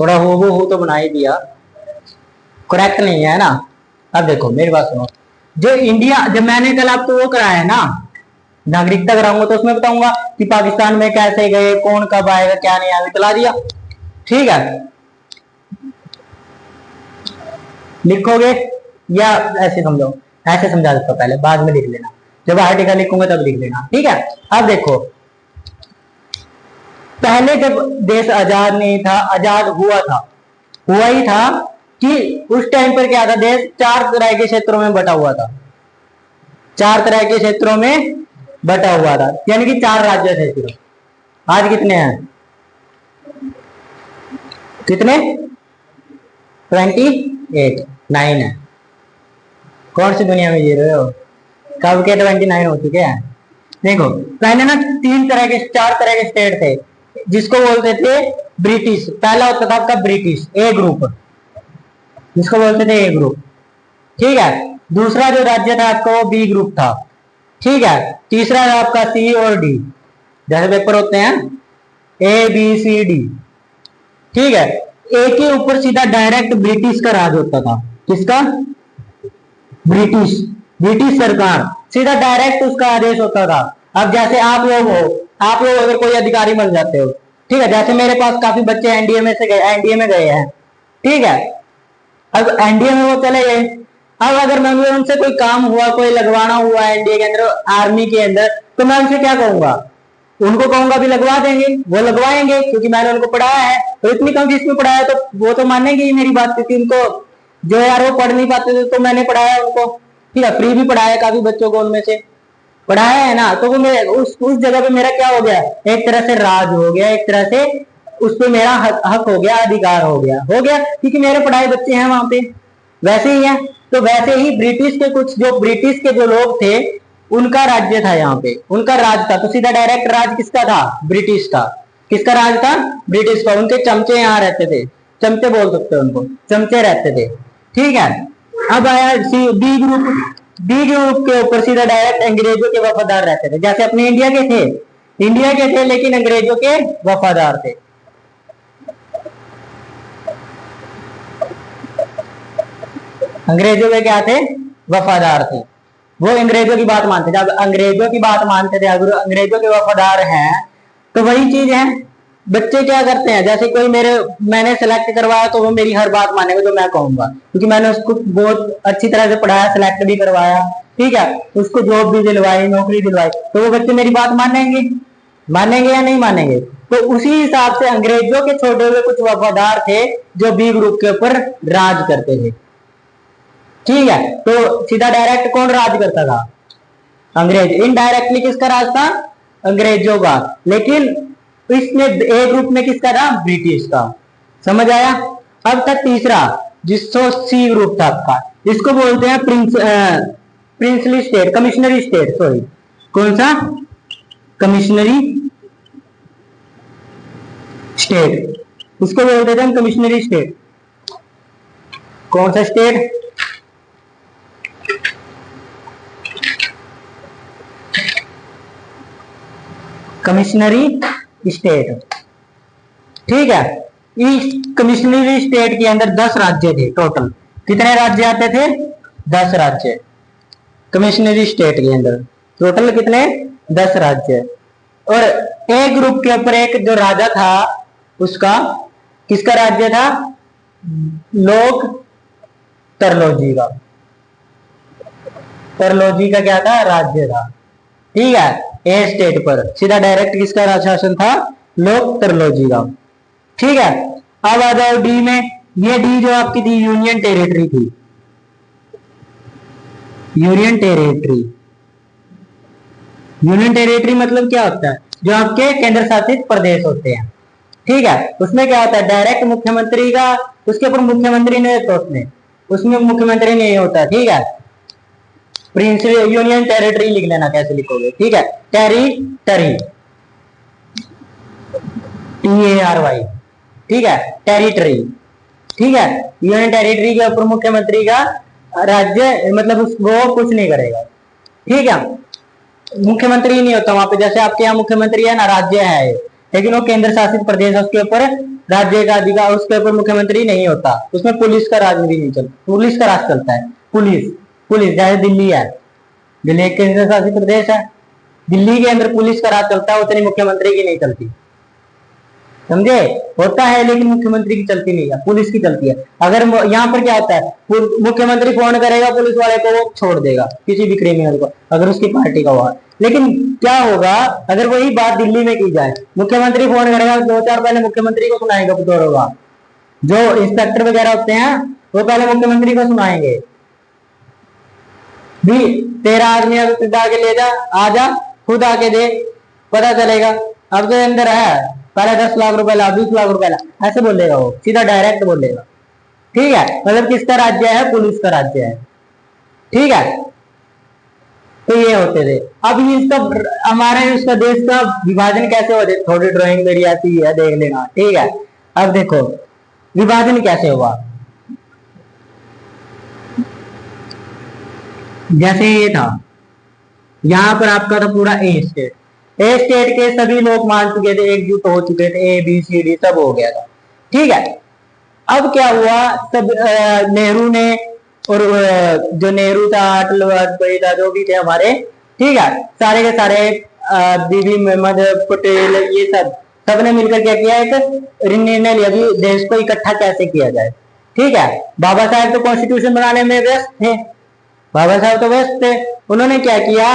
थोड़ा हो तो बना ही दिया, करेक्ट नहीं है ना। अब देखो मेरी बात सुनो, जो इंडिया, जब मैंने कल आपको वो कराया है ना नागरिकता कराऊंगा, तो उसमें बताऊंगा कि पाकिस्तान में कैसे गए, कौन कब आएगा क्या नहीं आएगा, चला दिया। ठीक है, लिखोगे या ऐसे समझो, ऐसे समझा देता पहले, बाद में लिख लेना, जब आर्टिकल लिखूंगा तब लिख लेना। ठीक है, अब देखो पहले जब देश आजाद नहीं था, आजाद हुआ ही था कि उस टाइम पर क्या था, देश 4 तरह के क्षेत्रों में बटा हुआ था, 4 तरह के क्षेत्रों में बटा हुआ था, यानी कि 4 राज्य थे सिर्फ। आज कितने हैं, कितने, 28, 9 है। कौन सी दुनिया में जी रहे हो, कब के 29 हो चुके हैं। देखो पहले ना 4 तरह के स्टेट थे, जिसको बोलते थे ब्रिटिश। पहला होता था आपका ब्रिटिश, ए ग्रुप, जिसको बोलते थे ए ग्रुप। ठीक है, दूसरा जो राज्य था आपका वो बी ग्रुप था। ठीक है, तीसरा है आपका सी और डी, जैसे पेपर होते हैं ए बी सी डी। ठीक है, ए के ऊपर सीधा डायरेक्ट ब्रिटिश का राज होता था। किसका, ब्रिटिश, ब्रिटिश सरकार, सीधा डायरेक्ट उसका आदेश होता था। अब जैसे आप लोग हो, आप लोग अगर कोई अधिकारी बन जाते हो, ठीक है, जैसे मेरे पास काफी बच्चे एनडीए में से गए, एनडीए में गए हैं। ठीक है, अब एनडीए में वो चले गए, अब अगर मैं उनसे कोई काम हुआ, कोई लगवाना हुआ एनडीए के अंदर, आर्मी के अंदर, तो मैं उनसे क्या कहूंगा, उनको कहूंगा भी लगवा देंगे, वो लगवाएंगे क्योंकि मैंने उनको पढ़ाया है। तो इतनी कम फीस में पढ़ाया तो वो तो मानेंगे ही मेरी बात, क्योंकि उनको जो यार वो पढ़ नहीं पाते थे तो मैंने पढ़ाया उनको। ठीक है, फ्री भी पढ़ाया काफी बच्चों को, उनमें से पढ़ाया है ना। तो वो मेरे उस जगह पे मेरा क्या हो गया, एक तरह से राज हो गया, एक तरह से उस पर मेरा हक हो गया, अधिकार हो गया, क्योंकि मेरे पढ़ाए बच्चे हैं वहां पे। वैसे ही है, तो वैसे ही ब्रिटिश के कुछ, जो ब्रिटिश के जो लोग थे, उनका राज्य था यहाँ पे, उनका राज था, तो सीधा डायरेक्ट राज किसका था, ब्रिटिश का। किसका राज था, ब्रिटिश का। उनके चमचे यहाँ रहते थे, चमचे बोल सकते हो उनको, चमचे रहते थे। ठीक है, अब आया बी ग्रुप, बी ग्रुप के ऊपर सीधा डायरेक्ट अंग्रेजों के वफादार रहते थे, जैसे अपने इंडिया के थे, लेकिन अंग्रेजों के वफादार थे। अंग्रेजों के क्या थे, वफादार थे, वो अंग्रेजों की बात मानते थे। अब अंग्रेजों की बात मानते थे, अगर अंग्रेजों के वफादार हैं, तो वही चीज है, बच्चे क्या करते हैं, जैसे कोई मैंने सेलेक्ट करवाया तो वो मेरी हर बात मानेगा जो मैं कहूंगा, क्योंकि मैंने उसको बहुत अच्छी तरह से पढ़ाया, सेलेक्ट भी करवाया। ठीक है, उसको जॉब भी दिलवाई, नौकरी दिलवाई, तो वो बच्चे मेरी बात मानेंगे, या नहीं मानेंगे। तो उसी हिसाब से अंग्रेजों के छोड़े हुए कुछ वफादार थे जो बी ग्रुप के ऊपर राज करते थे। ठीक है, तो सीधा डायरेक्ट कौन राज करता था, अंग्रेज। इनडायरेक्टली किसका राज था, अंग्रेजों का, लेकिन इसमें ए ग्रुप में किसका था, ब्रिटिश का। समझ आया। अब तक तीसरा, जिसको सी ग्रुप था आपका, इसको बोलते हैं प्रिंसली स्टेट, कमिश्नरी स्टेट, सॉरी, कौन सा, कमिश्नरी स्टेट, इसको बोलते थे हम कमिश्नरी स्टेट। कौन सा स्टेट, कमिश्नरी स्टेट। ठीक है, इस कमिश्नरी स्टेट के अंदर 10 राज्य थे टोटल। कितने राज्य आते थे, 10 राज्य कमिश्नरी स्टेट के अंदर, टोटल कितने, 10 राज्य। और एक ग्रुप के ऊपर एक जो राजा था, उसका किसका राज्य था, लोक तरलोजी का, तरलोजी का क्या था, राज्य था। ठीक है, ए स्टेट पर सीधा डायरेक्ट किसका राज शासन था, लोक तरलोजी का। ठीक है, अब आ जाओ डी में। ये डी जो आपकी थी यूनियन टेरिटरी थी, यूनियन टेरिटरी। यूनियन टेरिटरी मतलब क्या होता है, जो आपके केंद्र शासित प्रदेश होते हैं। ठीक है, उसमें क्या होता है, डायरेक्ट मुख्यमंत्री का, उसके ऊपर मुख्यमंत्री नहीं होता, उसमें मुख्यमंत्री नहीं होता। ठीक है, प्रिंसिपल यूनियन टेरिटरी लिख लेना, कैसे लिखोगे। ठीक है, टेरिटरी, TARY। ठीक है, टेरिटरी। ठीक है, यूनियन टेरिटरी के ऊपर मुख्यमंत्री का राज्य, मतलब वो कुछ नहीं करेगा। ठीक है, मुख्यमंत्री नहीं होता वहां पे, जैसे आपके यहाँ मुख्यमंत्री है ना, राज्य है, लेकिन वो केंद्र शासित प्रदेश है, उसके ऊपर राज्य का अधिकार, उसके ऊपर मुख्यमंत्री नहीं होता, उसमें पुलिस का राज भी नहीं चलता, पुलिस का राज चलता है। पुलिस पुलिस जैसे दिल्ली है, दिल्ली एक केंद्र शासित प्रदेश है, दिल्ली के अंदर पुलिस का राज चलता है, उतनी मुख्यमंत्री की नहीं चलती, समझे? होता है लेकिन मुख्यमंत्री की चलती नहीं है, पुलिस की चलती है। अगर यहाँ पर क्या होता है, मुख्यमंत्री फोन करेगा पुलिस वाले को, वो छोड़ देगा किसी भी क्रिमिनल को अगर उसकी पार्टी का हुआ। लेकिन क्या होगा अगर वही बात दिल्ली में की जाए, मुख्यमंत्री फोन करेगा, 2-4 पहले मुख्यमंत्री को सुनाएगा बुतौर, जो इंस्पेक्टर वगैरह होते हैं वो पहले मुख्यमंत्री को सुनाएंगे भी, तेरा आदमी आके ले जा, आजा, खुद आके दे, पता चलेगा अब तो अंदर है, पहले 10 लाख रुपए ला, 20 लाख रुपए ला, ऐसे बोलेगा वो, सीधा डायरेक्ट बोलेगा। ठीक है, मतलब किसका राज्य है? पुलिस का राज्य है। ठीक है, तो ये होते थे। अब इसका हमारे उसका देश का विभाजन कैसे हो, थोड़ी ड्राइंग मेरी आती है, देख लेना। ठीक है, अब देखो विभाजन कैसे हुआ। जैसे ये था, यहां पर आपका था पूरा ए स्टेट, ए स्टेट के सभी लोग मान चुके थे, एकजुट हो चुके थे, ए बी सी डी सब हो गया था। ठीक है, अब क्या हुआ, सब नेहरू ने, और जो नेहरू था, अटल वाजपेयी था, जो भी थे हमारे, ठीक है, सारे के सारे, बीबी मोहम्मद पटेल, ये सबने मिलकर क्या किया, एक निर्णय लिया कि देश को इकट्ठा कैसे किया जाए। ठीक है, बाबा साहब तो कॉन्स्टिट्यूशन बनाने में व्यस्त थे, बाबा साहब तो व्यस्त थे, उन्होंने क्या किया,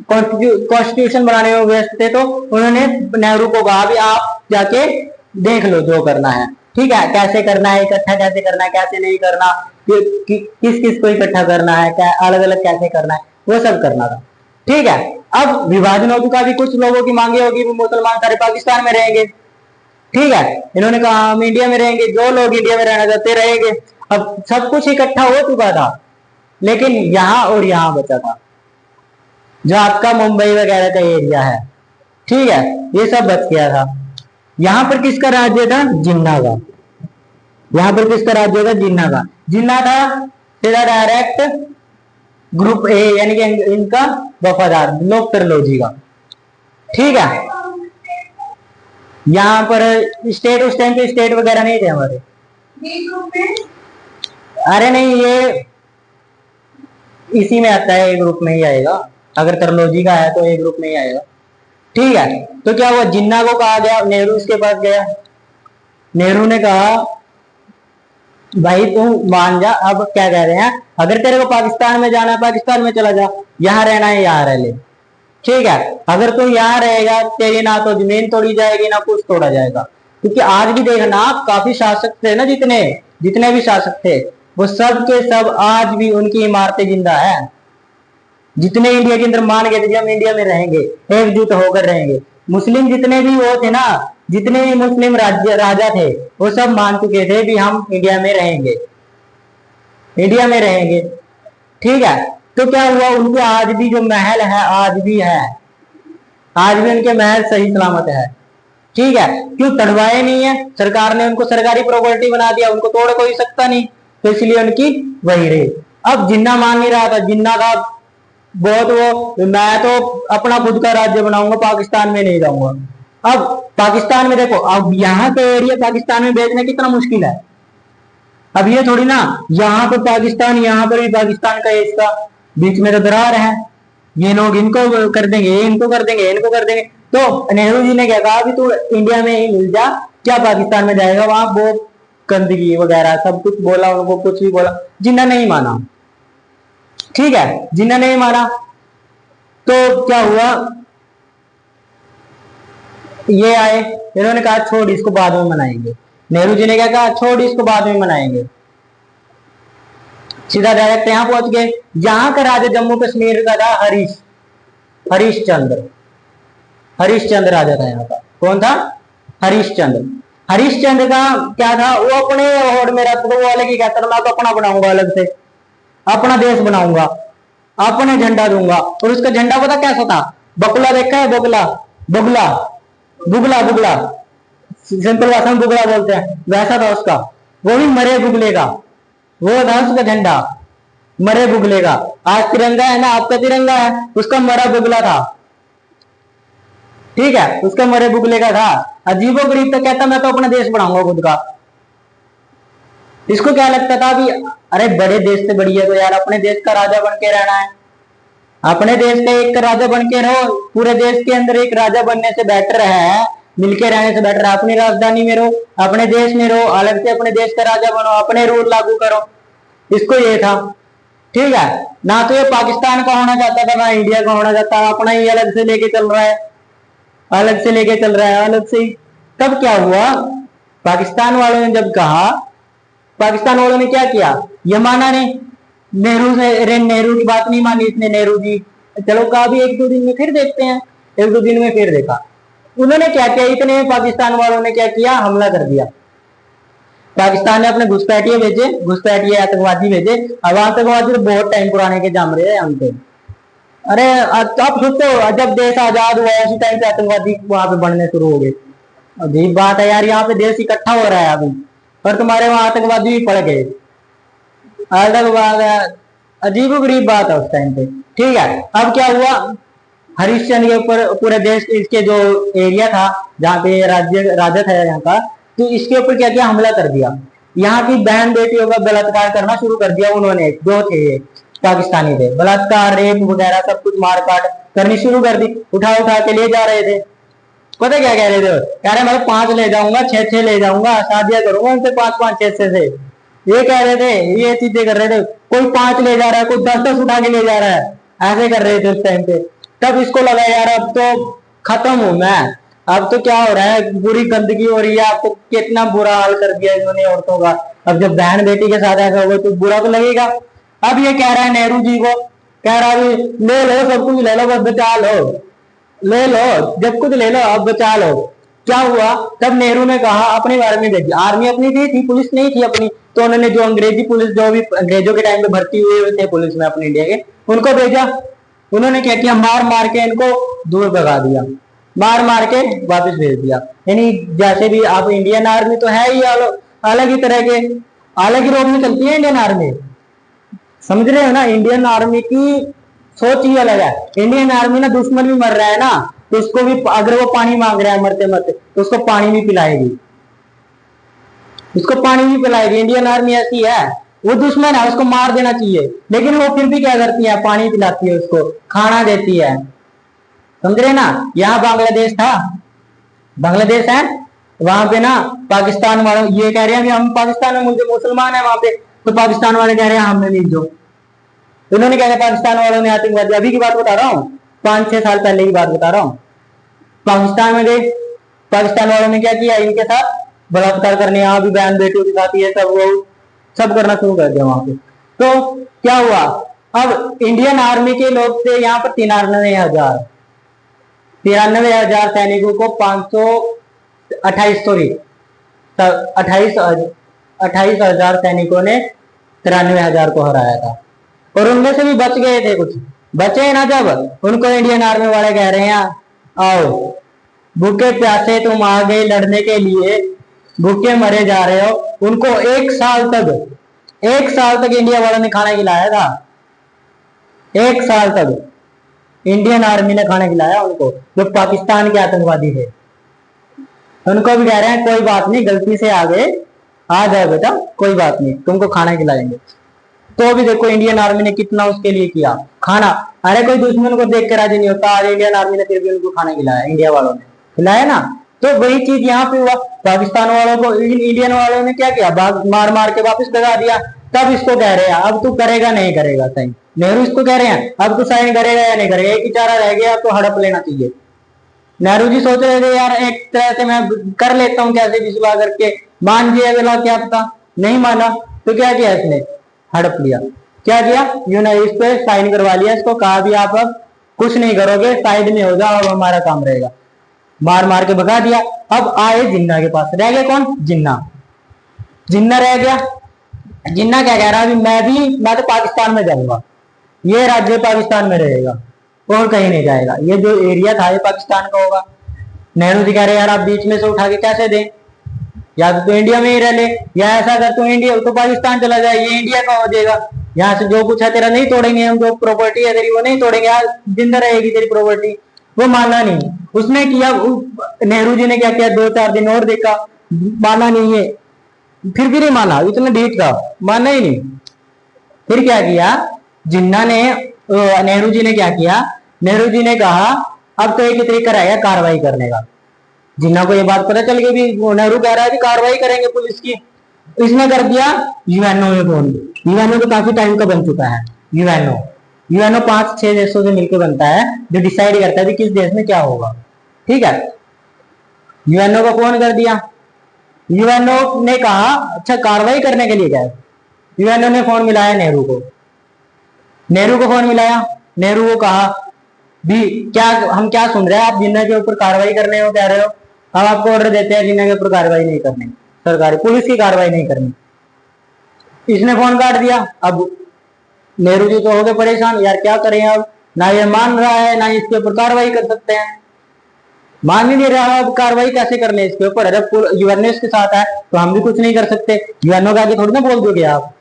कॉन्स्टिट्यूशन बनाने में व्यस्त थे, तो उन्होंने नेहरू को कहा भी आप जाके देख लो जो करना है। ठीक है, कैसे करना है, इकट्ठा कैसे करना है, कैसे नहीं करना, किस किस को इकट्ठा करना है, क्या अलग अलग कैसे करना है, वो सब करना था। ठीक है, अब विभाजन हो चुका, भी कुछ लोगों की मांगे होगी मुसलमान सारे पाकिस्तान में रहेंगे। ठीक है, इन्होंने कहा हम इंडिया में रहेंगे, जो लोग इंडिया में रहना चाहते रहेंगे। अब सब कुछ इकट्ठा हो चुका था, लेकिन यहां और यहां बचा था, जो आपका मुंबई वगैरह का एरिया है। ठीक है, ये सब बच गया था। यहां पर किसका राज्य था? जिन्ना का। यहां पर किसका राज्य था? जिन्ना का। जिन्ना था सीधा डायरेक्ट ग्रुप ए, यानी कि इनका वफादार, लोक त्रिलोजी का। ठीक है, यहां पर स्टेट, उस टाइम पे स्टेट वगैरह नहीं थे हमारे। अरे नहीं, ये इसी में आता है, ए ग्रुप में ही आएगा, अगर त्रिलोजी का है तो ए ग्रुप में ही आएगा। ठीक है, तो क्या हुआ, जिन्ना को कहा गया, नेहरू उसके पास गया, नेहरू ने कहा भाई तू मान जा, अब क्या कह रहे हैं, अगर तेरे को पाकिस्तान में जाना है पाकिस्तान में चला जा, यहां रहना है यहां रह ले। ठीक है, अगर तू यहां रहेगा तेरी ना तो जमीन तोड़ी जाएगी ना कुछ तोड़ा जाएगा, क्योंकि आज भी देखना काफी शासक थे ना, जितने जितने भी शासक थे वो सब के सब आज भी उनकी इमारतें जिंदा है। जितने इंडिया के अंदर मान गए थे हम इंडिया में रहेंगे, एकजुट होकर रहेंगे, मुस्लिम जितने भी वो थे ना, जितने भी मुस्लिम राज्य राजा थे वो सब मान चुके थे भी हम इंडिया में रहेंगे, इंडिया में रहेंगे। ठीक है, तो क्या हुआ, उनके आज भी जो महल है आज भी है, आज भी उनके महल सही सलामत है। ठीक है, क्यों तड़वाए नहीं है, सरकार ने उनको सरकारी प्रॉपर्टी बना दिया, उनको तोड़ कोई सकता नहीं, तो इसलिए उनकी वही रही। अब जिन्ना मान नहीं रहा था, जिन्ना का बहुत वो, मैं तो अपना खुद का राज्य बनाऊंगा, पाकिस्तान में नहीं जाऊंगा। अब पाकिस्तान में देखो, अब यहाँ के एरिया पाकिस्तान में भेजना कितना मुश्किल है। अब ये थोड़ी ना यहाँ पर पाकिस्तान, यहाँ पर भी पाकिस्तान का हिस्सा, बीच में तो दरार है, ये लोग इनको कर देंगे, इनको कर देंगे, इनको कर देंगे। तो नेहरू जी ने क्या कहा, अभी तू इंडिया में ही मिल जा, क्या पाकिस्तान में जाएगा, वहां बहुत गंदगी वगैरह सब कुछ बोला, उनको कुछ भी बोला, जिन्ना नहीं माना। ठीक है, जिन्ना नहीं माना तो क्या हुआ, ये आए, इन्होंने कहा छोड़ इसको बाद में मनाएंगे। नेहरू जी ने क्या कहा, छोड़ इसको बाद में मनाएंगे। सीधा डायरेक्ट यहां पहुंच गए। यहां का राजा जम्मू कश्मीर का था हरिश्चंद्र, हरिश्चंद्र राजा था यहाँ का। कौन था? हरिश्चंद्र। हरिश्चंद्र का क्या था, वो अपने होड़ में रहता था, वो अलग ही कहता था मैं तो अपना बनाऊंगा, अलग से अपना देश बनाऊंगा, अपने झंडा दूंगा। और उसका झंडा पता कैसा था, बकुला देखा है, बगुला, बुगला, बुगला, बुगला, सिंपल भाषा में बुगला बोलते हैं, वैसा था उसका, वो भी मरे बुगले का, वो था उसका झंडा, मरे बुगले का। आज तिरंगा है ना, आपका तिरंगा है, उसका मरा बुगला था। ठीक है, उसके मरे बुगले का था। अजीबो गरीब तो कहता मैं तो अपना देश बढ़ाऊंगा खुद का। इसको क्या लगता था भी अरे बड़े देश से बढ़िया तो यार अपने देश का राजा बन के रहना है। अपने देश का एक राजा बन के रहो, पूरे देश के अंदर एक राजा बनने से बेटर है, मिलके रहने से बेटर है अपनी राजधानी में रहो, अपने देश में रहो, अलग से अपने देश का राजा बनो, अपने रूल लागू करो। इसको ये था। ठीक है, ना तो ये पाकिस्तान का होना चाहता था ना इंडिया का होना चाहता, अपना ही अलग से लेके चल रहा है, अलग से लेके चल रहा है, अलग से ही। तब क्या हुआ, पाकिस्तान वालों ने जब कहा, पाकिस्तान वालों ने क्या किया, ये माना नहीं, नेहरू की बात नहीं मानी इसने, नेहरू जी चलो कहा भी एक दो दिन में फिर देखते हैं, एक दो दिन में फिर देखा। उन्होंने क्या किया, इतने पाकिस्तान वालों ने क्या किया, हमला कर दिया। पाकिस्तान ने अपने घुसपैठिए भेजे, घुसपैठिए आतंकवादी भेजे। अब आतंकवादी तो बहुत टाइम पुराने के जम रहे हैं हम पे। अरे आप सोचो जब देश आजाद हुआ उसी टाइम से आतंकवादी वहां पे बढ़ने शुरू हो गए। अजीब बात है यार, यहाँ पे देश इकट्ठा हो रहा है अभी, पर तुम्हारे वहां आतंकवादी भी पड़ गए। आतंकवाद अजीब गरीब बात है उस टाइम पे। ठीक है, अब क्या हुआ, हरिश्चंद्र के ऊपर पूरे देश इसके जो एरिया था जहाँ पे राजा था यहाँ का, तो इसके ऊपर क्या किया, हमला कर दिया। यहाँ की बहन बेटियों का बलात्कार करना शुरू कर दिया उन्होंने, जो थे पाकिस्तानी थे, बलात्कार रेप वगैरह सब कुछ मारकाट करनी शुरू कर दी। उठा उठा के ले जा रहे थे। पता क्या कह रहे थे, कह रहे मैं 5 ले जाऊंगा, 6 ले जाऊंगा, शादियां करूंगा उनसे 5 6 से। ये कह रहे थे, ये चीजें कर रहे थे। कोई 5 ले जा रहा है, कोई 10 उठा के ले जा रहा है, ऐसे कर रहे थे उस टाइम पे। तब इसको लगा यार अब तो खत्म हूं मैं, अब तो क्या हो रहा है, बुरी गंदगी हो रही है, आपको कितना बुरा हाल कर दिया इन्होंने औरतों का। अब जब बहन बेटी के साथ ऐसा होगा तो बुरा तो लगेगा। अब ये कह रहा है नेहरू जी को, कह रहा है ले लो सब कुछ ले लो, बस बचा लो, ले लो जब कुछ ले लो, अब बचा लो। क्या हुआ, तब नेहरू ने कहा अपने बारे में भेजी, आर्मी अपनी थी, पुलिस नहीं थी अपनी, तो उन्होंने जो अंग्रेजी पुलिस, जो भी अंग्रेजों के टाइम पे भर्ती हुए थे पुलिस में अपने इंडिया के, उनको भेजा। उन्होंने क्या किया, मार मार के इनको दूर भगा दिया, मार मार के वापस भेज दिया। यानी जैसे भी आप, इंडियन आर्मी तो है ही अलग ही तरह के, अलग ही रोड में चलती है इंडियन आर्मी, समझ रहे हो ना। इंडियन आर्मी की सोच ही अलग है। इंडियन आर्मी ना दुश्मन भी मर रहा है ना, तो उसको भी, अगर वो पानी मांग रहा है मरते मरते, तो उसको पानी भी पिलाएगी, उसको पानी भी पिलाएगी। इंडियन आर्मी ऐसी है, वो दुश्मन है उसको मार देना चाहिए, लेकिन वो फिर भी क्या करती है, पानी पिलाती है, उसको खाना देती है, समझ रहे ना। यहाँ बांग्लादेश था, बांग्लादेश है, वहां पे ना पाकिस्तान वाले ये कह रहे हैं हम पाकिस्तान में मुसलमान है वहां पे, तो पाकिस्तान वाले कह रहे हैं हमें मिल जाओ। उन्होंने क्या किया, पाकिस्तान वालों ने आतंकवादी, अभी की बात बता रहा हूँ, 5 6 साल पहले की बात बता रहा हूँ, पाकिस्तान में गए, पाकिस्तान वालों ने क्या किया, इनके साथ बलात्कार करने, यहाँ भी बहन बेटियों के साथ ये सब वो सब करना शुरू कर दिया वहां पे। तो क्या हुआ, अब इंडियन आर्मी के लोग थे यहाँ पर 93,000 सैनिकों को 528 सॉरी 28,000 सैनिकों ने 93,000 को हराया था, और उनमें से भी बच गए थे कुछ, बचे ना। जब उनको इंडियन आर्मी वाले कह रहे हैं आओ, भूखे प्यासे तुम आ गए लड़ने के लिए, भूखे मरे जा रहे हो। उनको 1 साल तक इंडिया वालों ने खाना खिलाया था, 1 साल तक इंडियन आर्मी ने खाना खिलाया उनको, जो पाकिस्तान के आतंकवादी थे। उनको भी कह रहे हैं कोई बात नहीं, गलती से आ गए, आ जाओ बेटा, कोई बात नहीं, तुमको खाना खिलाएंगे। तो भी देखो इंडियन आर्मी ने कितना उसके लिए किया, खाना। अरे कोई दुश्मन को देख कर राजी नहीं होता, आज इंडियन आर्मी ने फिर भी उनको खाना खिलाया, इंडिया वालों ने खिलाया ना। तो वही चीज यहाँ पे हुआ, पाकिस्तान वालों को इंडियन वालों ने क्या किया, मार मार के वापस लगा दिया। तब इसको कह रहे हैं अब तू करेगा नहीं करेगा साइन, नेहरू इसको कह रहे हैं अब तू साइन करेगा या नहीं करेगा, एक ही चारा रह गया, अब तो हड़प लेना चाहिए। नेहरू जी सोच रहे थे यार एक तरह से मैं कर लेता हूँ कैसे भी सुलह करके, मान जिया गला, क्या पता नहीं माना, तो क्या किया इसने, हड़प लिया। क्या किया, इस पे साइन करवा लिया, इसको कहा भी आप अब कुछ नहीं करोगे, साइड में हो जाओ, अब हमारा काम रहेगा। मार मार के भगा दिया। अब आए जिन्ना के पास, रह गया कौन, जिन्ना। जिन्ना रह गया। जिन्ना क्या कह रहा है, मैं तो पाकिस्तान में जाऊंगा, ये राज्य पाकिस्तान में रहेगा और कहीं नहीं जाएगा, ये जो एरिया था ये पाकिस्तान का होगा। नेहरू जी कह रहे यार आप बीच में से उठा के कैसे दें, या तो इंडिया में ही रह ले, या ऐसा कर तू इंडिया तो पाकिस्तान चला जाए, ये इंडिया का हो जाएगा, यहाँ से जो कुछ है तेरा नहीं तोड़ेंगे हम, जो प्रॉपर्टी है तेरी वो नहीं तोड़ेंगे, यार जिंदा रहेगी तेरी प्रॉपर्टी। वो माना नहीं। उसने किया, नेहरू जी ने क्या किया, 2-4 दिन और देखा, माना नहीं है, फिर भी नहीं माना, इतना ढीठ था, माना ही नहीं। फिर क्या किया जिन्ना ने, नेहरू जी ने क्या किया, नेहरू जी ने कहा अब तो एक ही तरीका रहेगा कार्रवाई करने का। जिन्ना को ये बात पता चल गई भी नेहरू कह रहा है कि कार्रवाई करेंगे पुलिस की। इसने कर दिया यूएनओ में फोन। यूएनओ तो काफी टाइम का बन चुका है। यूएनओ यूएनओ 5-6 देशों से मिलकर बनता है, जो डिसाइड करता है कि किस देश में क्या होगा। ठीक है, यूएनओ को फोन कर दिया। यूएनओ ने कहा अच्छा कार्रवाई करने के लिए क्या है। यूएनओ ने फोन मिलाया नेहरू को, नेहरू को फोन मिलाया, नेहरू को कहा भी क्या हम क्या सुन रहे हैं, आप जिन्ना के ऊपर कार्रवाई करने हो कह रहे हो, हम आपको ऑर्डर देते हैं जिन्ना के ऊपर कार्रवाई नहीं करनी, सरकारी पुलिस की कार्रवाई नहीं करनी। इसने फोन काट दिया। अब नेहरू जी तो हो गए परेशान, यार क्या करें अब, ना ये मान रहा है ना इसके ऊपर कार्रवाई कर सकते हैं, मान ही नहीं रहा, अब कार्रवाई कैसे कर ले इसके ऊपर, अगर यूएनओ के साथ है तो हम भी कुछ नहीं कर सकते। यूएनओ का आगे थोड़ी ना बोल दोगे आप,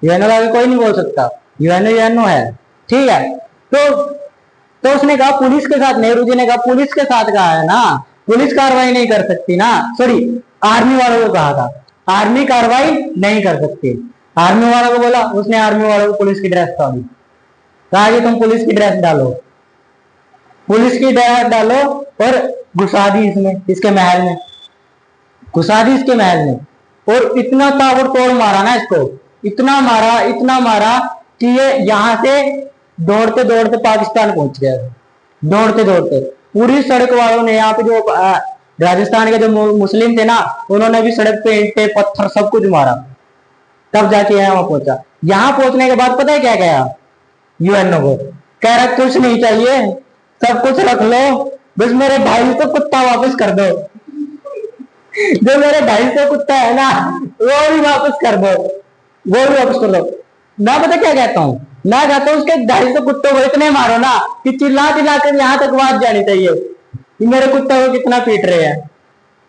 यूएनओ का आगे कोई नहीं बोल सकता, यूएनओ यूएनओ है। ठीक है, तो उसने कहा पुलिस के साथ, नेहरू जी ने कहा पुलिस के साथ कहा है ना, पुलिस कार्रवाई नहीं कर सकती ना, सॉरी आर्मी वालों को कहा था, आर्मी कार्रवाई नहीं कर सकती। आर्मी वालों को बोला, उसने आर्मी वालों को पुलिस की ड्रेस डाली, कहा कि तुम पुलिस की ड्रेस डालो, पुलिस की ड्रेस डालो और घुसा दी इसमें, इसके महल में घुसा दी, इसके महल में। और इतना ताबड़तोड़ मारा ना इसको, इतना मारा कि ये यहां से दौड़ते दौड़ते पाकिस्तान पहुंच गया, दौड़ते दौड़ते। पूरी सड़क वालों ने, यहाँ पे जो राजस्थान के जो मुस्लिम थे ना, उन्होंने भी सड़क पे ईंटें पत्थर सब कुछ मारा, तब जाके यहाँ पहुंचा। यहाँ पहुंचने के बाद पता है क्या कहा यूएनओ को, कह रहा कुछ नहीं चाहिए, सब कुछ रख लो, बस मेरे भाई को कुत्ता वापस कर दो, जो मेरे भाई से कुत्ता है ना वो भी वापस कर दो, वो भी वापस कर दो। मैं पता क्या कहता हूँ, मैं कहता हूँ उसके 250 कुत्तों को इतने मारो ना कि चिल्ला चिल्ला कर यहाँ तक बात जानी चाहिए कि मेरे कुत्ते को कितना पीट रहे हैं।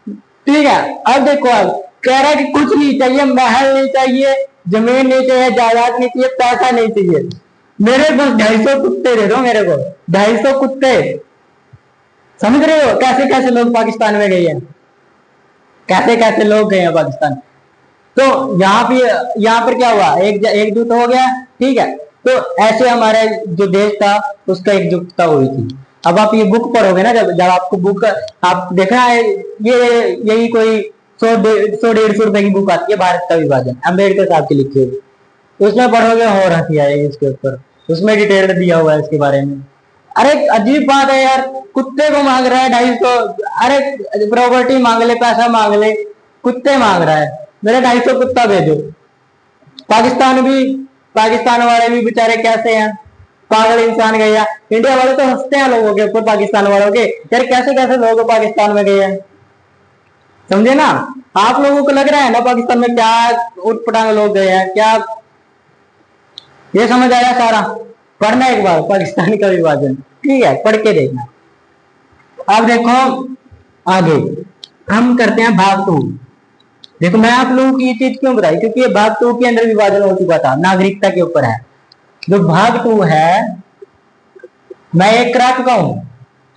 ठीक है, अब देखो, अब कह रहा है कि कुछ नहीं चाहिए, महल नहीं चाहिए, जमीन नहीं चाहिए, जायदाद नहीं चाहिए, पैसा नहीं चाहिए, मेरे बस 250 कुत्ते दे दो मेरे को, 250 कुत्ते। समझ रहे हो कैसे कैसे लोग पाकिस्तान में गए हैं, कैसे कैसे लोग गए हैं पाकिस्तान। तो यहाँ पर क्या हुआ, एकजुट हो गया। ठीक है, तो ऐसे हमारा जो देश था उसका एकजुटता हुई थी। अब आप ये बुक पढ़ोगे ना, जब आपको बुक आप देखना है, ये यही कोई 100-150 रुपए की बुक आती है, भारत का विभाजन, अम्बेडकर साहब की लिखी हुई, उसमें पढ़ोगे और हंसी आएगी इसके ऊपर, उसमें डिटेल दिया हुआ है इसके बारे में। अरे अजीब बात है यार, कुत्ते को मांग रहा है 250, अरे प्रॉपर्टी मांग ले, पैसा मांग ले, कुत्ते मांग रहा है, मेरे 250 कुत्ता भेजो। पाकिस्तान वाले भी बेचारे कैसे हैं, पागल इंसान गए हैं। इंडिया वाले तो हंसते हैं लोगों के ऊपर, पाकिस्तान वालों के, यार कैसे कैसे लोग पाकिस्तान में गए हैं, समझे ना। आप लोगों को लग रहा है ना पाकिस्तान में क्या उठपटांग लोग गए हैं क्या, ये समझ आया सारा। पढ़ना एक बार पाकिस्तान का विभाजन, ठीक है, पढ़ के देखना। अब देखो आगे हम करते हैं भाग 2। देखो मैं आप लोगों की ये चीज क्यों बताई, क्योंकि ये भाग 2 के अंदर विभाजन हो चुका था, नागरिकता के ऊपर है। जो भाग 2 है, मैं एक करा चुका हूं,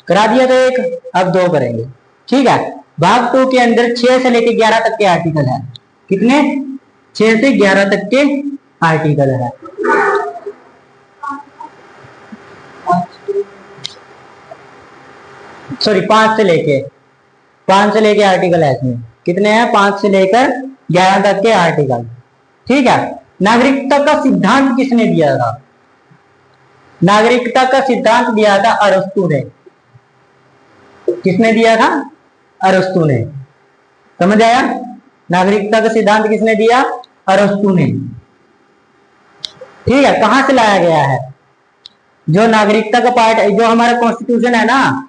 करा दिया तो एक, अब 2 करेंगे। ठीक है, भाग 2 के अंदर 6 से लेकर 11 तक के आर्टिकल है। कितने? 6 से 11 तक के आर्टिकल है। सॉरी 5 से लेके आर्टिकल है इसमें। कितने हैं? 5 से लेकर 11 तक के आर्टिकल। ठीक है, नागरिकता का सिद्धांत किसने दिया था? नागरिकता का सिद्धांत दिया था अरस्तु ने। किसने दिया था? अरस्तु ने। समझ आया? नागरिकता का सिद्धांत किसने दिया? अरस्तु ने। ठीक है, कहां से लाया गया है? जो नागरिकता का पार्ट, जो हमारा कॉन्स्टिट्यूशन है ना,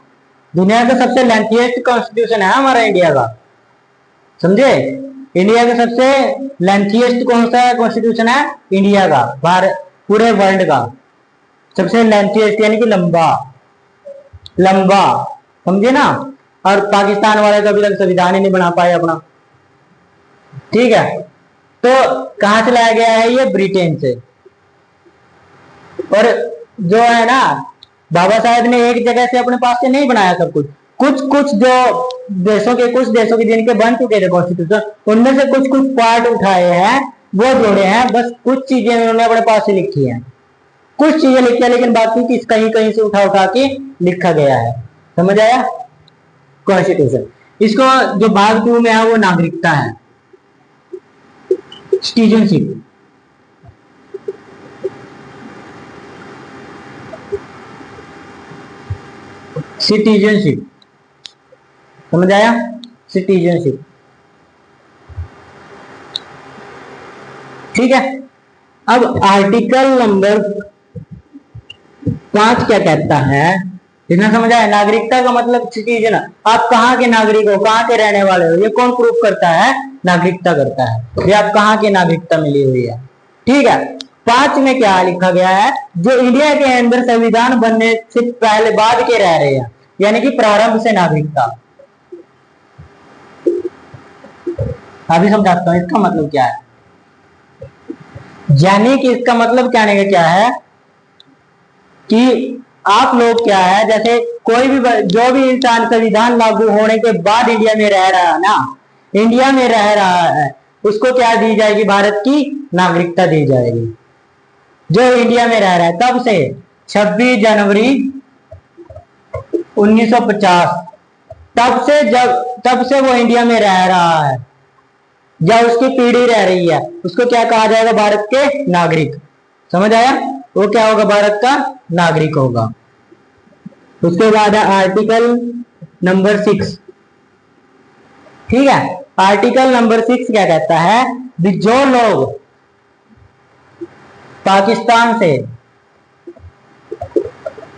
दुनिया का सबसे लेंथीएस्ट कॉन्स्टिट्यूशन है हमारा इंडिया का, समझे। इंडिया का सबसे लेंथीएस्ट कौन सा कॉन्स्टिट्यूशन है? इंडिया का, भारत पूरे वर्ल्ड का सबसे लेंथीएस्ट, यानी कि लंबा, समझे ना। और पाकिस्तान वाले तो अभी तक संविधान ही नहीं बना पाए अपना। ठीक है, तो कहां से लाया गया है? ये ब्रिटेन से। और जो है ना, बाबा साहेब ने एक जगह से अपने पास से नहीं बनाया सब कुछ, कुछ कुछ जो कुछ देशों के जिनके बन चुके थे कॉन्स्टिट्यूशन, उनमें से कुछ कुछ पार्ट उठाए हैं, वो जोड़े हैं, बस कुछ चीजें उन्होंने अपने पास से लिखी हैं, कुछ चीजें लिखी है, लेकिन बाकी किस कहीं कहीं से उठा उठा के लिखा गया है। समझ आया? कॉन्स्टिट्यूशन। इसको जो भाग 2 में है वो नागरिकता है, सिटीजनशिप। सिटीजनशिप, समझ आया? सिटीजनशिप, ठीक है। अब आर्टिकल नंबर 5 क्या कहता है, इतना समझ आया? नागरिकता का मतलब सिटीजन, आप कहाँ के नागरिक हो, कहाँ के रहने वाले हो, ये कौन प्रूफ करता है? नागरिकता करता है, ये आप कहाँ की नागरिकता मिली हुई है। ठीक है। 5 में क्या लिखा गया है? जो इंडिया के अंदर संविधान बनने से पहले बाद के रह रहे हैं, यानी कि प्रारंभ से नागरिकता। अभी समझाता हूं इसका मतलब क्या है। यानी कि इसका मतलब कहने का क्या है कि आप लोग क्या है, जैसे कोई भी जो भी इंसान संविधान लागू होने के बाद इंडिया में रह रहा है ना, इंडिया में रह रहा है, उसको क्या दी जाएगी? भारत की नागरिकता दी जाएगी। जो इंडिया में रह रहा है तब से 26 जनवरी 1950, तब से वो इंडिया में रह रहा है, या उसकी पीढ़ी रह रही है, उसको क्या कहा जाएगा? भारत के नागरिक। समझ आया? वो क्या होगा? भारत का नागरिक होगा। उसके बाद है आर्टिकल नंबर 6। ठीक है। आर्टिकल नंबर 6 क्या कहता है? जो लोग पाकिस्तान से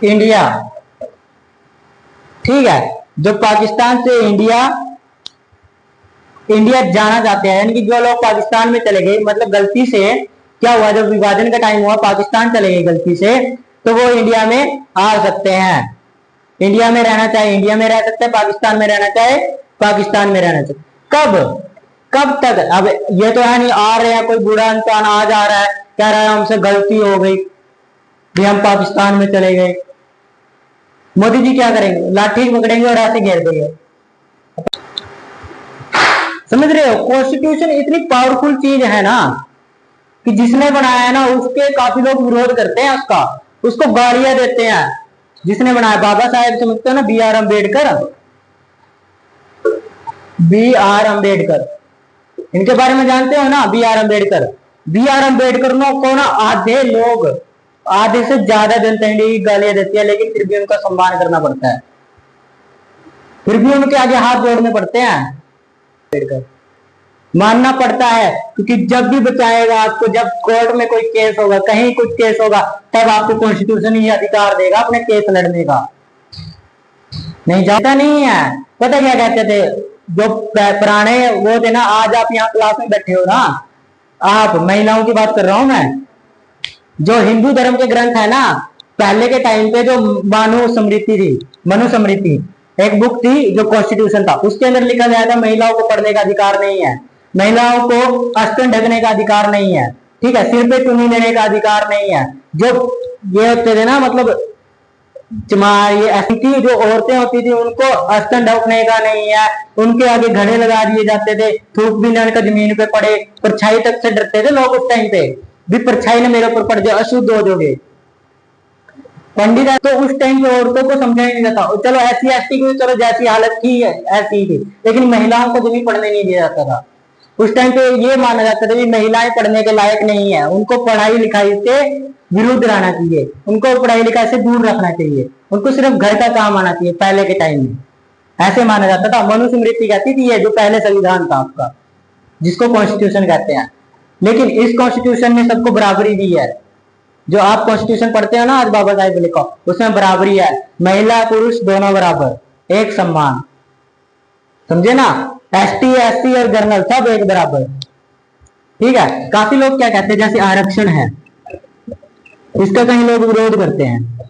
इंडिया, ठीक है, जो पाकिस्तान से इंडिया जाना चाहते हैं, यानी कि जो लोग पाकिस्तान में चले गए, मतलब गलती से क्या हुआ, जब विभाजन का टाइम हुआ पाकिस्तान चले गए गलती से, तो वो इंडिया में आ सकते हैं। इंडिया में रहना चाहे इंडिया में रह सकते हैं, पाकिस्तान में रहना चाहे पाकिस्तान में रहना चाहिए। कब तक? अब ये तो है नहीं आ रहे हैं, कोई बूढ़ा इंसान आ जा रहा है, कह रहा है हमसे गलती हो गई भी हम पाकिस्तान में चले गए, मोदी जी क्या करेंगे? लाठी पकड़ेंगे और ऐसे घेर देंगे। समझ रहे हो? कॉन्स्टिट्यूशन इतनी पावरफुल चीज है ना कि जिसने बनाया है ना उसके काफी लोग विरोध करते हैं, उसको गालियां देते हैं। जिसने बनाया बाबा साहेब समझते हो ना, B.R. अम्बेडकर, इनके बारे में जानते हो ना? B.R. अम्बेडकर को ना आधे से ज्यादा जनता इंडिया की गालियां देती है, लेकिन फिर भी उनका सम्मान करना पड़ता है, फिर भी उनके आगे हाथ जोड़ने पड़ते हैं। मानना पड़ता है, क्योंकि जब भी बचाएगा आपको, जब कोर्ट में कोई केस होगा, कहीं कुछ केस होगा, तब आपको कॉन्स्टिट्यूशन ही अधिकार देगा अपने केस लड़ने का। नहीं जाता नहीं है। पता क्या कहते थे जो पुराने वो थे ना, आज आप यहाँ क्लास में बैठे हो ना, आप महिलाओं की बात कर रहा हूं मैं, जो हिंदू धर्म के ग्रंथ है ना, पहले के टाइम पे जो मनुस्मृति एक बुक थी जो कॉन्स्टिट्यूशन था, उसके अंदर लिखा गया था महिलाओं को पढ़ने का अधिकार नहीं है, महिलाओं को अस्त्र ढकने का अधिकार नहीं है, ठीक है, सिर पे चुन्नी लेने का अधिकार नहीं है। जो ये होते थे ना, मतलब ये ऐसी थी, जो औरतें होती थी उनको अस्त्र ढकने का नहीं है, उनके आगे घड़े लगा दिए जाते थे, थूक भी ना जमीन पे पड़े, परछाई तक से डरते थे लोग उस टाइम पे, भी परछाई ने मेरे ऊपर पड़ जाए अशुद्ध हो जाओगे। पंडित है तो उस टाइम पे औरतों को समझा नहीं जाता, चलो SC ST की चलो जैसी हालत थी ऐसी थी, लेकिन महिलाओं को भी पढ़ने नहीं दिया जाता था। उस टाइम पे ये माना जाता था कि महिलाएं पढ़ने के लायक नहीं है, उनको पढ़ाई लिखाई से विरुद्ध रहना चाहिए, उनको पढ़ाई लिखाई से दूर रखना चाहिए, उनको सिर्फ घर का काम आना चाहिए। पहले के टाइम में ऐसे माना जाता था। मनुस्मृति कहती थी ये जो पहले संविधान था आपका, जिसको कॉन्स्टिट्यूशन कहते हैं। लेकिन इस कॉन्स्टिट्यूशन ने सबको बराबरी दी है। जो आप कॉन्स्टिट्यूशन पढ़ते हो ना आज बाबा साहेब लिखा, उसमें बराबरी है, महिला पुरुष दोनों बराबर, एक सम्मान। समझे ना? ST SC और जनरल सब एक बराबर। ठीक है। काफी लोग क्या कहते हैं, जैसे आरक्षण है, इसका कहीं लोग विरोध करते हैं।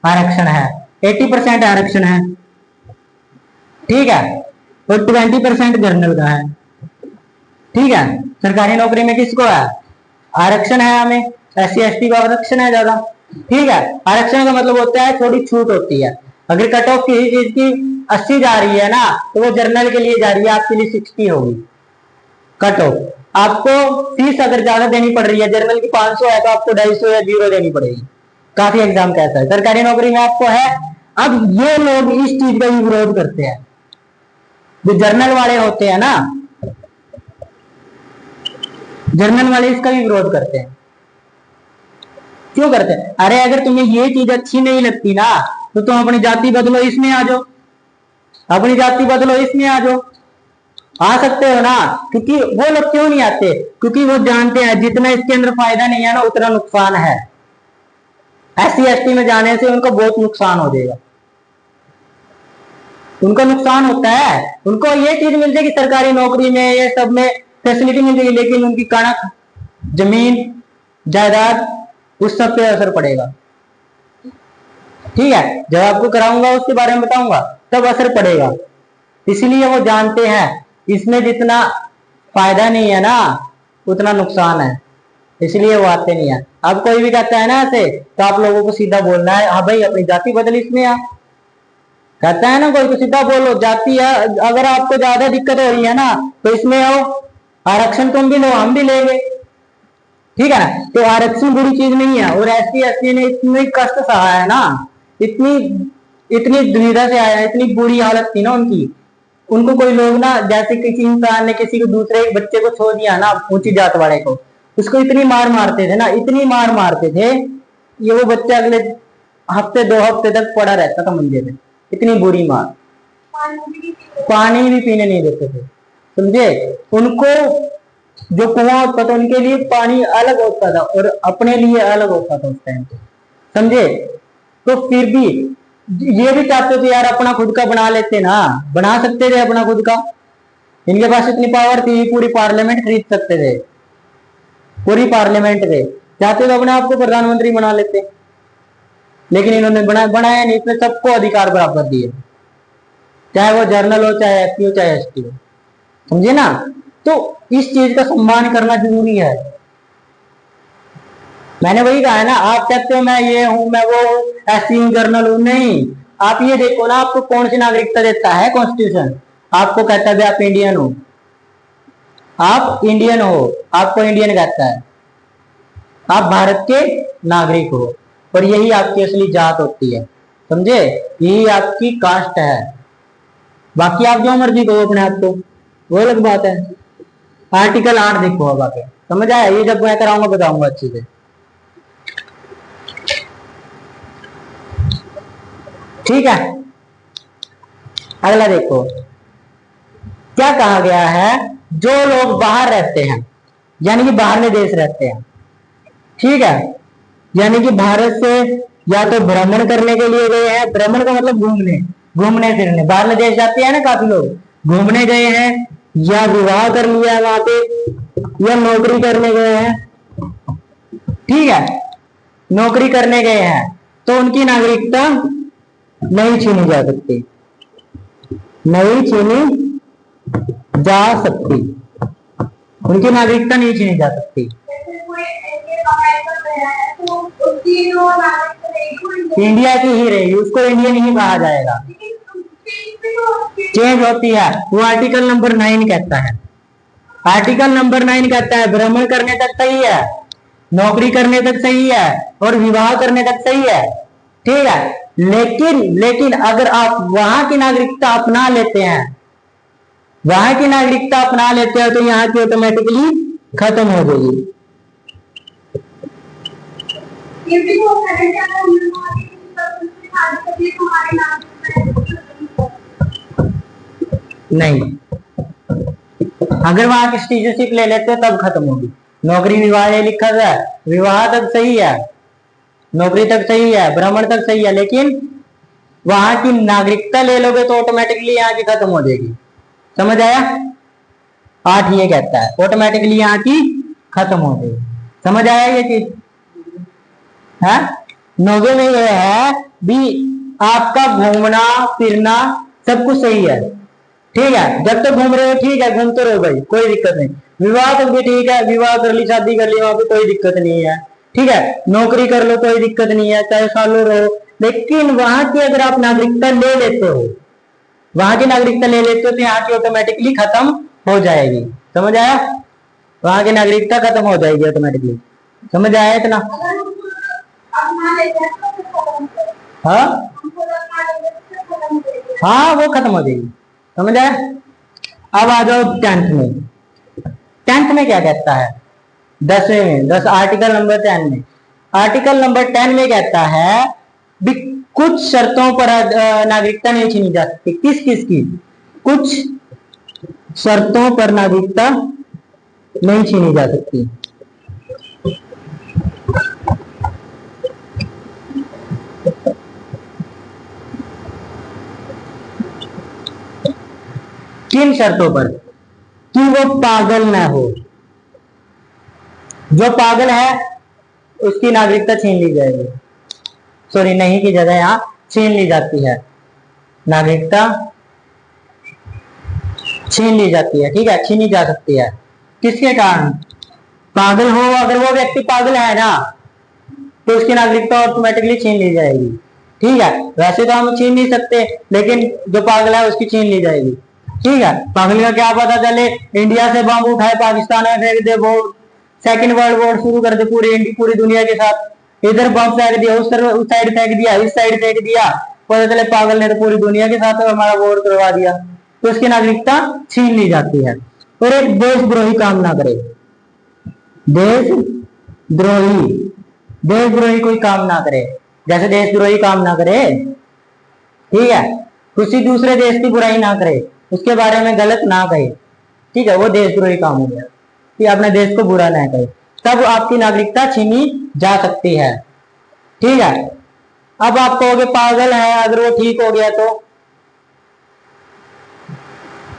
आरक्षण है 80% आरक्षण है, ठीक है, और 20% जनरल का है। ठीक है। सरकारी नौकरी में किसको है? आरक्षण है, हमें SC ST का आरक्षण है ज्यादा, ठीक है, आरक्षण का मतलब होता है थोड़ी छूट होती है। अगर कट ऑफ किसी चीज की 80 जा रही है ना, तो वो जर्नल के लिए जा रही है, आपके लिए 60 होगी कट ऑफ। आपको फीस अगर ज्यादा देनी पड़ रही है, जर्नल की 500 है तो आपको 250 या 0 देनी पड़ेगी। काफी एग्जाम का ऐसा है, सरकारी नौकरी में आपको है। अब ये लोग इस चीज का भी विरोध करते हैं, जो जर्नल वाले होते हैं ना, जर्नल वाले इसका भी विरोध करते हैं। क्यों करते हैं? अरे अगर तुम्हें ये चीज अच्छी नहीं लगती ना, तो तुम अपनी जाति बदलो, इसमें आ जाओ, अपनी जाति बदलो, इसमें आ जाओ, आ सकते हो ना। क्योंकि वो लोग क्यों नहीं आते? क्योंकि वो जानते हैं जितना इसके अंदर फायदा नहीं है ना, उतना नुकसान है। SC ST में जाने से उनको बहुत नुकसान हो जाएगा, उनको नुकसान होता है। उनको ये चीज मिल जाएगी सरकारी नौकरी में, ये सब में फैसिलिटी मिल जाएगी, लेकिन उनकी कणक जमीन जायदाद उस सब पे असर पड़ेगा। ठीक है, जब आपको कराऊंगा उसके बारे में बताऊंगा, तब असर पड़ेगा। इसलिए वो जानते हैं इसमें जितना फायदा नहीं है ना, उतना नुकसान है, इसलिए वो आते नहीं है। अब कोई भी कहता है ना ऐसे, तो आप लोगों को सीधा बोलना है, हाँ भाई अपनी जाति बदल, इसमें आ। कहता है ना कोई, तो सीधा बोलो जाति है, अगर आपको ज्यादा दिक्कत हो रही है ना, तो इसमें आओ, आरक्षण तुम भी लो, हम भी लेंगे। ठीक है ना, तो आरक्षण बुरी चीज नहीं है। और SC ST ने इतनी कष्ट सहा है ना, इतनी इतनी दुविधा से आया, इतनी बुरी हालत थी ना उनकी। उनको कोई लोग ना, जैसे किसी इंसान ने किसी को दूसरे बच्चे को छोड़ दिया ना, ऊंची जात वाले को, उसको इतनी मार मारते थे ना, इतनी मार मारते थे, ये वो बच्चा अगले हफ्ते 2 हफ्ते तक पड़ा रहता था मंजे पे, इतनी बुरी मार। पानी भी पीने नहीं देते थे, समझे। उनको जो कुआं होता था, उनके लिए पानी अलग होता था और अपने लिए अलग होता था उस टाइम पे, समझे। तो फिर भी ये भी चाहते थे यार अपना खुद का बना लेते ना, बना सकते थे अपना खुद का। इनके पास इतनी पावर थी, पूरी पार्लियामेंट खरीद सकते थे, पूरी पार्लियामेंट थे। चाहते तो अपने आप को प्रधानमंत्री बना लेते, लेकिन इन्होंने बनाया नहीं। इसमें सबको अधिकार बराबर दिए, चाहे वो जर्नल हो, चाहे SC हो, चाहे ST हो, समझे ना। तो इस चीज का सम्मान करना जरूरी है। मैंने वही कहा है ना, आप कहते हो मैं ये हूं, मैं वो हूं, SC हूं, जर्नल हूं, नहीं। आप ये देखो ना, आपको कौन सी नागरिकता देता है कॉन्स्टिट्यूशन? आपको कहता है आप इंडियन हो, आप इंडियन हो, आपको इंडियन कहता है, आप भारत के नागरिक हो, और यही आपकी असली जात होती है, समझे। यही आपकी कास्ट है। बाकी आप जो मर्जी कहो अपने आप को, वो अलग बात है। आर्टिकल 8 देखो, अब आगे समझ आया? ये जब मैं कराऊंगा बताऊंगा अच्छे से। ठीक है, अगला देखो क्या कहा गया है। जो लोग बाहर रहते हैं, यानी कि बाहरले देश रहते हैं, ठीक है, यानी कि भारत से या तो भ्रमण करने के लिए गए हैं, भ्रमण का मतलब घूमने, घूमने फिरने, बाहरले देश जाते हैं ना काफी लोग, घूमने गए हैं, या विवाह कर लिया है वहां पे, या नौकरी करने गए हैं, ठीक है, नौकरी करने गए हैं, तो उनकी नागरिकता नहीं छीनी जा सकती, नहीं छीनी जा सकती, उनकी नागरिकता नहीं छीनी जा सकती। इंडिया की ही रहेगी, उसको इंडियन ही कहा जाएगा। चेंज होती है, वो आर्टिकल नंबर 9 कहता है। आर्टिकल नंबर 9 कहता है भ्रमण करने तक सही है, नौकरी करने तक सही है, और विवाह करने तक सही है, ठीक है। लेकिन अगर आप वहां की नागरिकता अपना लेते हैं, वहां की नागरिकता अपना लेते हैं, तो यहाँ की ऑटोमेटिकली खत्म हो जाएगी। नहीं, अगर वहां की सिटीजनशिप ले लेते हैं तब खत्म होगी। नौकरी विवाह ये लिखा है, विवाह तक सही है, नौकरी तक सही है, भ्रमण तक सही है, लेकिन वहां की नागरिकता ले लोगे तो ऑटोमेटिकली यहाँ की खत्म हो जाएगी। समझ आया? 8 ये कहता है ऑटोमेटिकली यहाँ की खत्म हो जाएगी। समझ आया ये चीज? है 9 में ये है भी आपका घूमना फिरना सब कुछ सही है, ठीक है, जब तक घूम रहे हो ठीक है, घूमते रहो भाई, कोई दिक्कत नहीं। विवाह तक भी ठीक है, विवाह कर ली, शादी कर ली, वहां पे कोई दिक्कत नहीं है। ठीक है, नौकरी कर लो कोई दिक्कत नहीं है, चाहे सालों रहो, लेकिन वहां की अगर आप नागरिकता ले लेते हो, वहां की नागरिकता ले लेते हो तो यहाँ की ऑटोमेटिकली खत्म हो जाएगी। समझ आया? वहां की नागरिकता खत्म हो जाएगी ऑटोमेटिकली। समझ आया इतना? हाँ हाँ, वो खत्म हो जाएगी। समझ आया? अब आ जाओ 10th में। 10th में क्या कहता है? 10वें में, 10 आर्टिकल नंबर 10 में, आर्टिकल नंबर 10 में कहता है भी कुछ शर्तों पर नागरिकता नहीं छीनी जा सकती। किस किस की? कुछ शर्तों पर नागरिकता नहीं छीनी जा सकती। किन शर्तों पर? कि वो पागल ना हो। जो पागल है उसकी नागरिकता छीन ली जाएगी। सॉरी, नहीं की जगह यहां छीन ली जाती है, नागरिकता छीन ली जाती है। ठीक है, छीनी जा सकती है। किसके कारण? पागल हो, अगर वो व्यक्ति पागल है ना तो उसकी नागरिकता ऑटोमेटिकली छीन ली जाएगी। ठीक है, वैसे तो हम छीन नहीं सकते, लेकिन जो पागल है उसकी छीन ली जाएगी। ठीक है, पागल का क्या पता चले इंडिया से बम उठाए पाकिस्तान में फेंक दे, वो सेकंड वर्ल्ड वॉर शुरू कर दे पूरी दुनिया के साथ। इधर बम फेंक दिया, उस साइड फेंक दिया, इस साइड फेंक दिया, पता चले पागल ने तो पूरी दुनिया के साथ हमारा वॉर करवा दिया, तो उसकी नागरिकता छीन ली जाती है। और एक देशद्रोही काम ना करे, देशद्रोही, देशद्रोही कोई काम ना करे, जैसे देशद्रोही काम ना करे, ठीक है, किसी दूसरे देश की बुराई ना करे, उसके बारे में गलत ना कहे, ठीक है, वो देशद्रोही काम हो गया कि अपने देश को बुरा ना कहे, तब आपकी नागरिकता छीनी जा सकती है। ठीक है, अब आप कहोगे पागल है, अगर वो ठीक हो गया तो,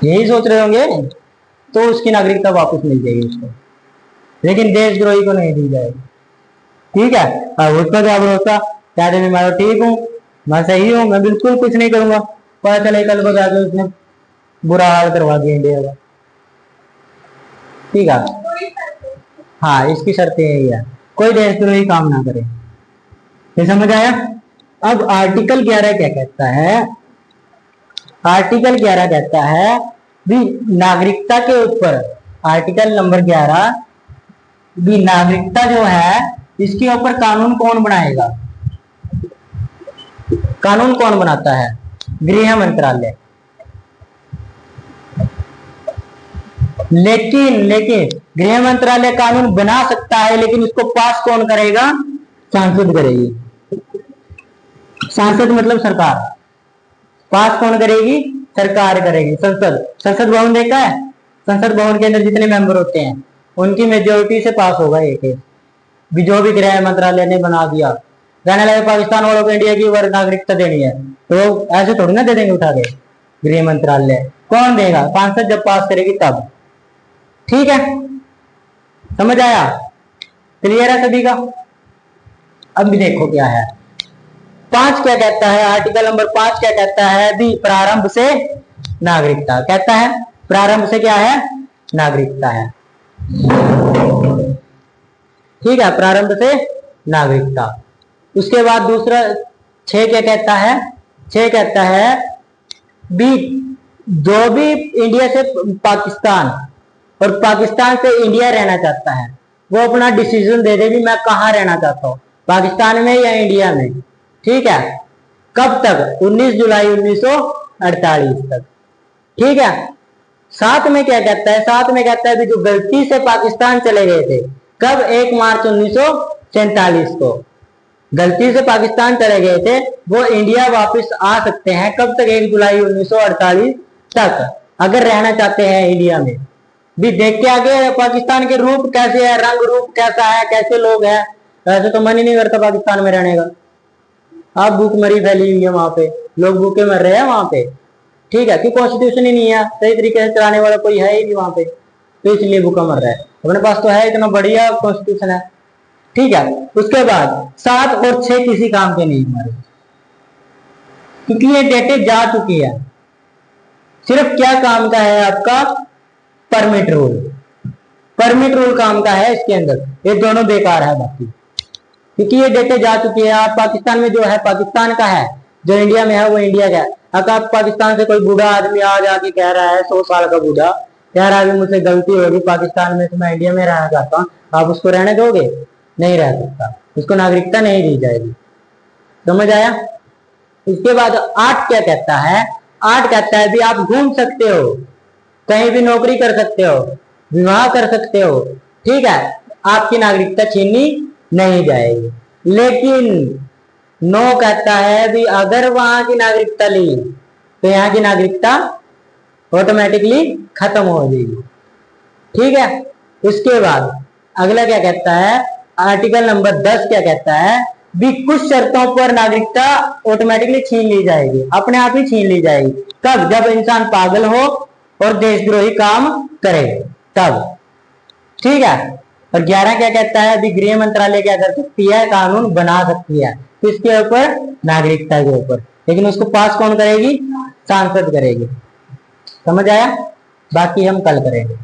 यही सोच रहे होंगे, तो उसकी नागरिकता वापस मिल जाएगी उसको, लेकिन देशद्रोही को नहीं दी जाएगी। ठीक है, अब उस पर क्या भरोसा, क्या देने मैं ठीक हूँ, मैं सही हूँ, मैं बिल्कुल कुछ नहीं करूंगा, पता चले कल को जाकर उसने बुरा हाल करवा दिया इंडिया का। ठीक है, हाँ, इसकी शर्तें यही है, कोई देशद्रोही काम ना करे। ये समझ आया? अब आर्टिकल 11 क्या कहता है? आर्टिकल 11 कहता है भी नागरिकता के ऊपर, आर्टिकल नंबर 11 भी नागरिकता जो है इसके ऊपर कानून कौन बनाएगा? कानून कौन बनाता है? गृह मंत्रालय। लेकिन गृह मंत्रालय कानून बना सकता है, लेकिन इसको पास कौन करेगा? सांसद करेगी। सांसद मतलब सरकार। पास कौन करेगी? सरकार करेगी। संसद भवन देखा है? संसद भवन के अंदर जितने मेंबर होते हैं उनकी मेजोरिटी से पास होगा एक केस भी, जो भी गृह मंत्रालय ने बना दिया। कहने लगे पाकिस्तान वालों को इंडिया की वर्ग नागरिकता देनी है, तो ऐसे थोड़ी ना दे देंगे उठा के। गृह मंत्रालय कौन देगा? सांसद जब पास करेगी तब। ठीक है, समझ आया? क्लियर है सभी का? अब भी देखो क्या है 5 क्या कहता है? आर्टिकल नंबर 5 क्या कहता है? भी प्रारंभ से नागरिकता कहता है। प्रारंभ से क्या है? नागरिकता है। ठीक है, प्रारंभ से नागरिकता। उसके बाद दूसरा 6 क्या कहता है? 6 कहता है भी जो भी इंडिया से पाकिस्तान और पाकिस्तान से इंडिया रहना चाहता है वो अपना डिसीजन दे दे भी मैं कहाँ रहना चाहता हूँ, पाकिस्तान में या इंडिया में। ठीक है, कब तक? 19 जुलाई 1948 तक। ठीक है, 7 में क्या कहता है? 7 में कहता है कि जो गलती से पाकिस्तान चले गए थे, कब? 1 मार्च 1947 को गलती से पाकिस्तान चले गए थे, वो इंडिया वापस आ सकते हैं। कब तक? 1 जुलाई 1948 तक, अगर रहना चाहते हैं इंडिया में। भी देख के आगे पाकिस्तान के रूप कैसे है, रंग रूप कैसा है, कैसे लोग हैं, ऐसे तो मन ही नहीं करता पाकिस्तान में रहने का। अब भूखमरी फैली हुई है वहां पे, लोग भूखे मर रहे हैं वहां पे। ठीक है, कि कॉन्स्टिट्यूशन ही नहीं है, सही तरीके से चलाने वाला कोई है ही नहीं वहां पे, तो इसलिए भूखा मर रहा है। अपने पास तो है, इतना बढ़िया कॉन्स्टिट्यूशन है। ठीक है, उसके बाद 7 और 6 किसी काम के नहीं हमारे, क्योंकि ये डेटे जा चुकी है। सिर्फ क्या काम का है आपका? Permit rule. परमिट रूल काम का है इसके अंदर, ये दोनों बेकार है बाकी। क्योंकि ये डेटे जा चुकी है। आप पाकिस्तान में जो है पाकिस्तान का है, जो इंडिया में है वो इंडिया का है। अगर आप पाकिस्तान से कोई बूढ़ा आदमी आ जाके कह रहा है, 100 साल का बूढ़ा कह रहा है अभी मुझसे गलती होगी, पाकिस्तान में से मैं इंडिया में रहना चाहता हूँ, आप उसको रहने दोगे? नहीं रह सकता, उसको नागरिकता नहीं दी जाएगी। समझ आया? इसके बाद 8 क्या कहता है? 8 कहता है भी आप घूम सकते हो, कहीं भी नौकरी कर सकते हो, विवाह कर सकते हो, ठीक है, आपकी नागरिकता छीनी नहीं जाएगी। लेकिन 9 कहता है भी अगर वहां की नागरिकता ली तो यहाँ की नागरिकता ऑटोमेटिकली खत्म हो जाएगी। ठीक है। उसके बाद अगला क्या कहता है? आर्टिकल नंबर 10 क्या कहता है? भी कुछ शर्तों पर नागरिकता ऑटोमेटिकली छीन ली जाएगी, अपने आप ही छीन ली जाएगी। कब? जब इंसान पागल हो और देशद्रोही काम करे, तब। ठीक है। और 11 क्या कहता है? अभी गृह मंत्रालय क्या कर सकती है? कानून बना सकती है, किसके ऊपर? नागरिकता के ऊपर। लेकिन उसको पास कौन करेगी? सांसद करेगी। समझ आया? बाकी हम कल करेंगे।